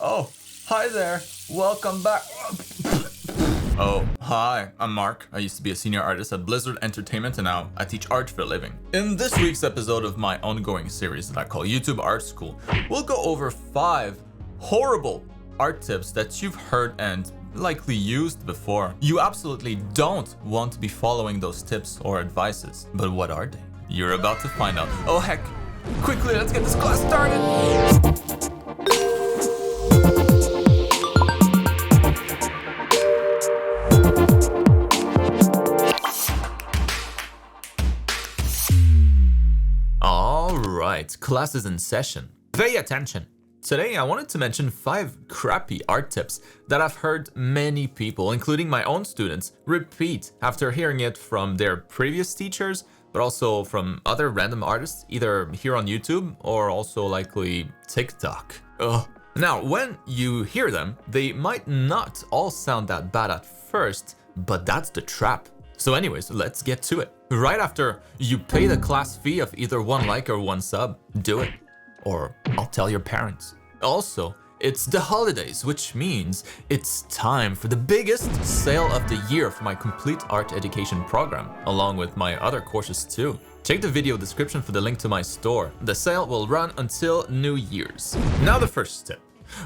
Oh, hi there. Welcome back. Oh, hi, I'm Marc. I used to be a senior artist at Blizzard Entertainment and now I teach art for a living. In this week's episode of my ongoing series that I call YouTube Art School, we'll go over 5 horrible art tips that you've heard and likely used before. You absolutely don't want to be following those tips or advices. But what are they? You're about to find out. Oh heck, quickly, let's get this class started. Alright, class is in session. Pay attention. Today I wanted to mention 5 crappy art tips that I've heard many people, including my own students, repeat after hearing it from their previous teachers, but also from other random artists, either here on YouTube or also likely TikTok. Ugh. Now, when you hear them, they might not all sound that bad at first, but that's the trap. So anyways, let's get to it. Right after you pay the class fee of either 1 like or 1 sub, do it. Or I'll tell your parents. Also, it's the holidays, which means it's time for the biggest sale of the year for my complete art education program, along with my other courses too. Check the video description for the link to my store. The sale will run until New Year's. Now the first tip.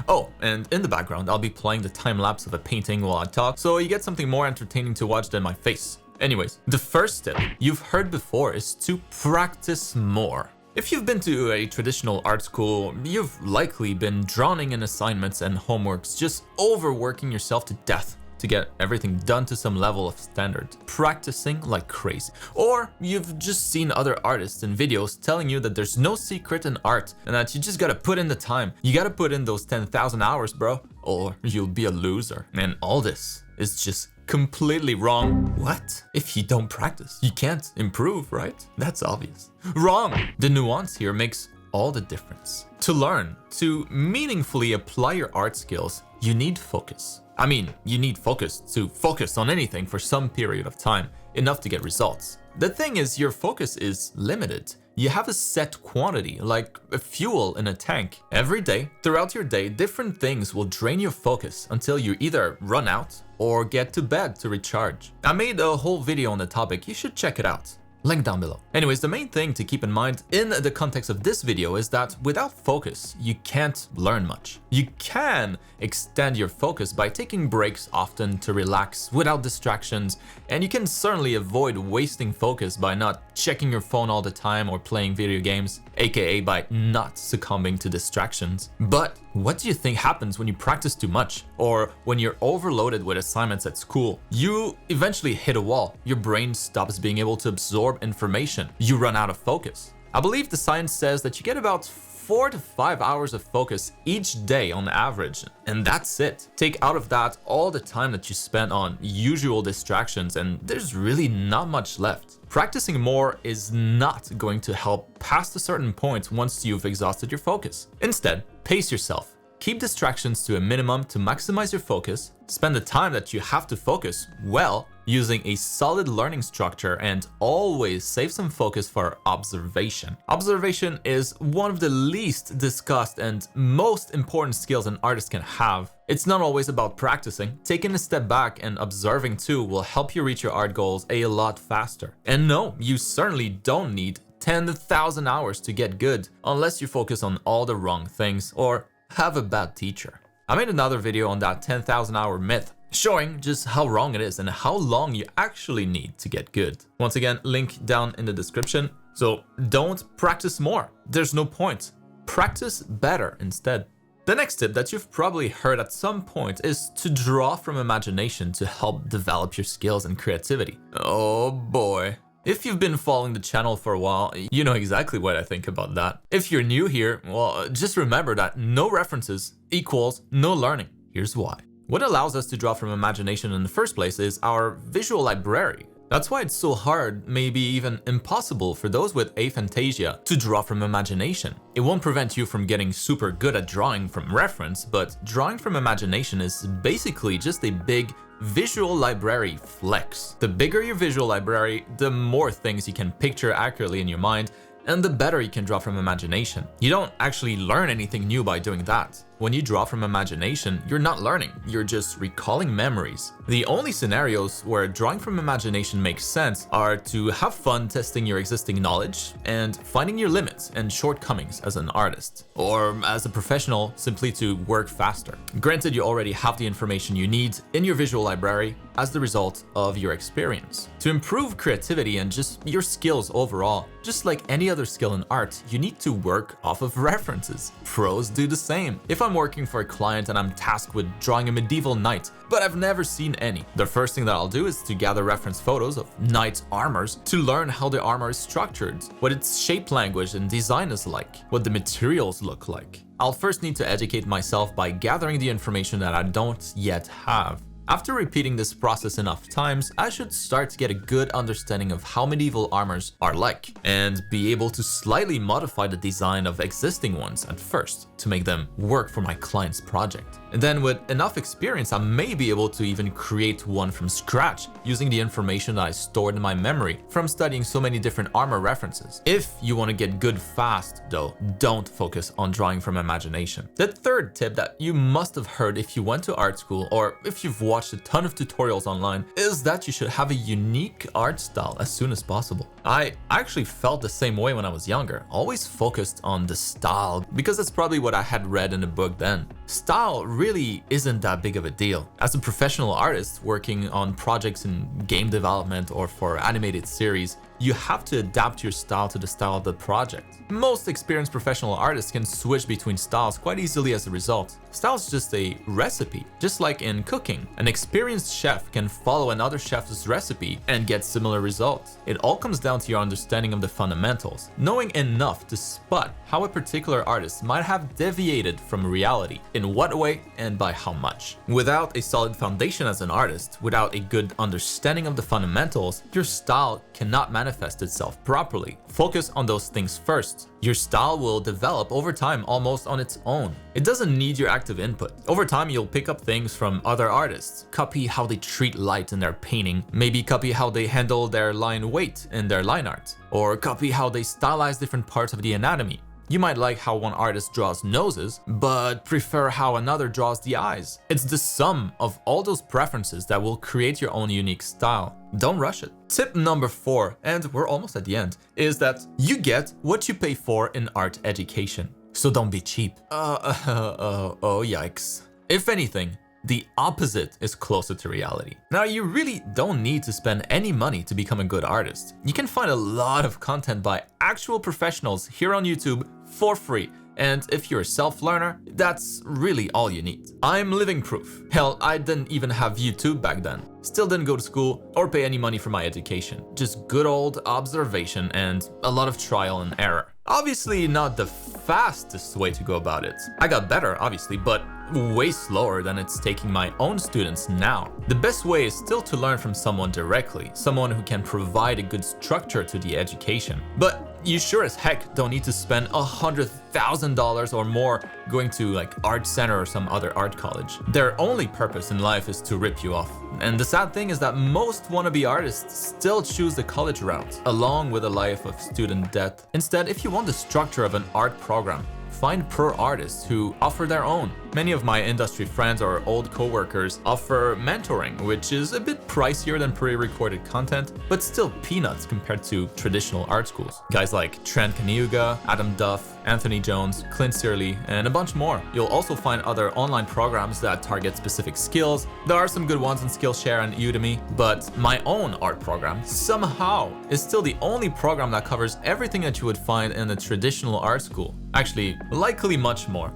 Oh, and in the background, I'll be playing the time-lapse of a painting while I talk, so you get something more entertaining to watch than my face. Anyways, the first tip you've heard before is to practice more. If you've been to a traditional art school, you've likely been drowning in assignments and homeworks, just overworking yourself to death to get everything done to some level of standard, practicing like crazy. Or you've just seen other artists in videos telling you that there's no secret in art and that you just gotta put in the time. You gotta put in those 10,000 hours, bro, or you'll be a loser. And all this is just completely wrong. What? If you don't practice, you can't improve, right? That's obvious. Wrong! The nuance here makes all the difference. To learn, to meaningfully apply your art skills, you need focus. I mean, you need focus to focus on anything for some period of time, enough to get results. The thing is, your focus is limited. You have a set quantity, like a fuel in a tank. Every day, throughout your day, different things will drain your focus until you either run out or get to bed to recharge. I made a whole video on the topic, you should check it out. Link down below. Anyways, the main thing to keep in mind in the context of this video is that without focus, you can't learn much. You can extend your focus by taking breaks often to relax without distractions, and you can certainly avoid wasting focus by not checking your phone all the time or playing video games, aka by not succumbing to distractions. But what do you think happens when you practice too much or when you're overloaded with assignments at school? You eventually hit a wall. Your brain stops being able to absorb information. You run out of focus. I believe the science says that you get about 4 to 5 hours of focus each day on average, and that's it. Take out of that all the time that you spent on usual distractions and there's really not much left. Practicing more is not going to help past a certain point once you've exhausted your focus. Instead, pace yourself. Keep distractions to a minimum to maximize your focus. Spend the time that you have to focus well using a solid learning structure, and always save some focus for observation. Observation is one of the least discussed and most important skills an artist can have. It's not always about practicing. Taking a step back and observing too will help you reach your art goals a lot faster. And no, you certainly don't need 10,000 hours to get good unless you focus on all the wrong things or have a bad teacher. I made another video on that 10,000 hour myth, showing just how wrong it is and how long you actually need to get good. Once again, link down in the description. So don't practice more. There's no point. Practice better instead. The next tip that you've probably heard at some point is to draw from imagination to help develop your skills and creativity. Oh boy. If you've been following the channel for a while, you know exactly what I think about that. If you're new here, well, just remember that no references equals no learning. Here's why. What allows us to draw from imagination in the first place is our visual library. That's why it's so hard, maybe even impossible for those with aphantasia to draw from imagination. It won't prevent you from getting super good at drawing from reference, but drawing from imagination is basically just a big visual library flex. The bigger your visual library, the more things you can picture accurately in your mind, and the better you can draw from imagination. You don't actually learn anything new by doing that. When you draw from imagination, you're not learning, you're just recalling memories. The only scenarios where drawing from imagination makes sense are to have fun testing your existing knowledge and finding your limits and shortcomings as an artist, or as a professional, simply to work faster. Granted, you already have the information you need in your visual library as the result of your experience. To improve creativity and just your skills overall, just like any other skill in art, you need to work off of references. Pros do the same. If I'm working for a client and I'm tasked with drawing a medieval knight, but I've never seen any, the first thing that I'll do is to gather reference photos of knight armors to learn how the armor is structured, what its shape language and design is like, what the materials look like. I'll first need to educate myself by gathering the information that I don't yet have. After repeating this process enough times, I should start to get a good understanding of how medieval armors are like, and be able to slightly modify the design of existing ones at first to make them work for my client's project. And then with enough experience, I may be able to even create one from scratch using the information that I stored in my memory from studying so many different armor references. If you want to get good fast though, don't focus on drawing from imagination. The third tip that you must have heard if you went to art school or if you've watched a ton of tutorials online is that you should have a unique art style as soon as possible. I actually felt the same way when I was younger, always focused on the style because that's probably what I had read in a book then. Style really isn't that big of a deal. As a professional artist working on projects in game development or for animated series, you have to adapt your style to the style of the project. Most experienced professional artists can switch between styles quite easily as a result. Style is just a recipe, just like in cooking. An experienced chef can follow another chef's recipe and get similar results. It all comes down to your understanding of the fundamentals, knowing enough to spot how a particular artist might have deviated from reality, in what way and by how much. Without a solid foundation as an artist, without a good understanding of the fundamentals, your style cannot manifest itself properly. Focus on those things first. Your style will develop over time almost on its own. It doesn't need your active input. Over time, you'll pick up things from other artists, copy how they treat light in their painting, maybe copy how they handle their line weight in their line art, or copy how they stylize different parts of the anatomy. You might like how one artist draws noses, but prefer how another draws the eyes. It's the sum of all those preferences that will create your own unique style. Don't rush it. Tip number 4, and we're almost at the end, is that you get what you pay for in art education. So don't be cheap. Oh yikes. If anything, the opposite is closer to reality. Now, you really don't need to spend any money to become a good artist. You can find a lot of content by actual professionals here on YouTube for free. And if you're a self-learner, that's really all you need. I'm living proof. Hell, I didn't even have YouTube back then. Still didn't go to school or pay any money for my education. Just good old observation and a lot of trial and error. Obviously not the fastest way to go about it. I got better, obviously, but way slower than it's taking my own students now. The best way is still to learn from someone directly, someone who can provide a good structure to the education. But you sure as heck don't need to spend $100,000 or more going to like Art Center or some other art college. Their only purpose in life is to rip you off. And the sad thing is that most wannabe artists still choose the college route, along with a life of student debt. Instead, if you want the structure of an art program, find pro artists who offer their own. Many of my industry friends or old co-workers offer mentoring, which is a bit pricier than pre-recorded content, but still peanuts compared to traditional art schools. Guys like Trent Kaniuga, Adam Duff, Anthony Jones, Clint Searly, and a bunch more. You'll also find other online programs that target specific skills. There are some good ones on Skillshare and Udemy, but my own art program somehow is still the only program that covers everything that you would find in a traditional art school. Actually, likely much more.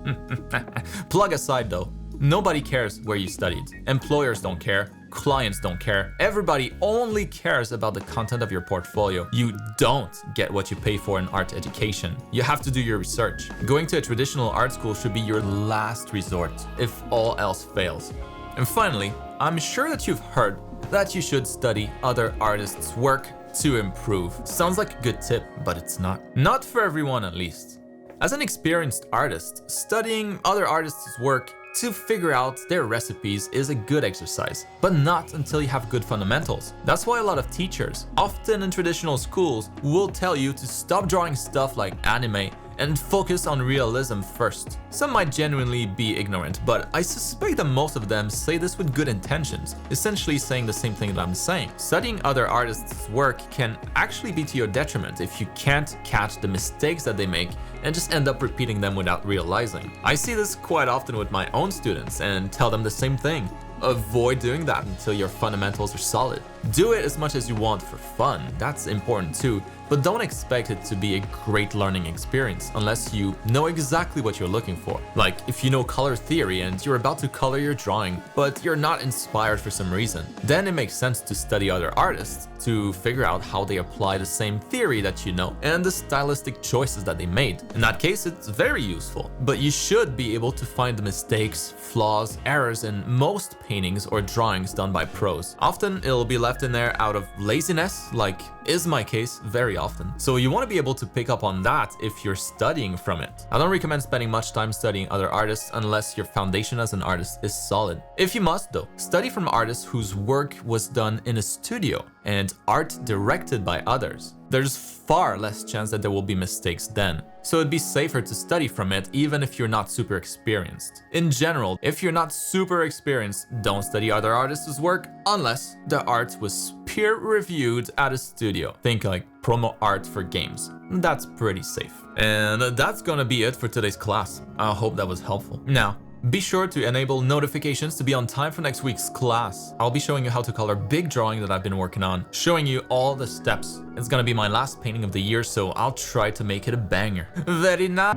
Plug aside though, nobody cares where you studied. Employers don't care. Clients don't care. Everybody only cares about the content of your portfolio. You don't get what you pay for in art education. You have to do your research. Going to a traditional art school should be your last resort if all else fails. And finally, I'm sure that you've heard that you should study other artists' work to improve. Sounds like a good tip, but it's not. Not for everyone at least. As an experienced artist, studying other artists' work to figure out their recipes is a good exercise, but not until you have good fundamentals. That's why a lot of teachers, often in traditional schools, will tell you to stop drawing stuff like anime and focus on realism first. Some might genuinely be ignorant, but I suspect that most of them say this with good intentions, essentially saying the same thing that I'm saying. Studying other artists' work can actually be to your detriment if you can't catch the mistakes that they make and just end up repeating them without realizing. I see this quite often with my own students and tell them the same thing. Avoid doing that until your fundamentals are solid. Do it as much as you want for fun, that's important too, but don't expect it to be a great learning experience unless you know exactly what you're looking for. Like if you know color theory and you're about to color your drawing, but you're not inspired for some reason, then it makes sense to study other artists to figure out how they apply the same theory that you know and the stylistic choices that they made. In that case, it's very useful, but you should be able to find the mistakes, flaws, errors in most paintings or drawings done by pros. Often it'll be left in there out of laziness, like is my case very often. So you want to be able to pick up on that if you're studying from it. I don't recommend spending much time studying other artists unless your foundation as an artist is solid. If you must though, study from artists whose work was done in a studio and art directed by others. There's far less chance that there will be mistakes then. So it'd be safer to study from it even if you're not super experienced. In general, if you're not super experienced, don't study other artists' work unless the art was peer-reviewed at a studio. Think like promo art for games. That's pretty safe. And that's gonna be it for today's class. I hope that was helpful. Now, be sure to enable notifications to be on time for next week's class. I'll be showing you how to color big drawing that I've been working on, showing you all the steps. It's gonna be my last painting of the year, so I'll try to make it a banger. Very nice.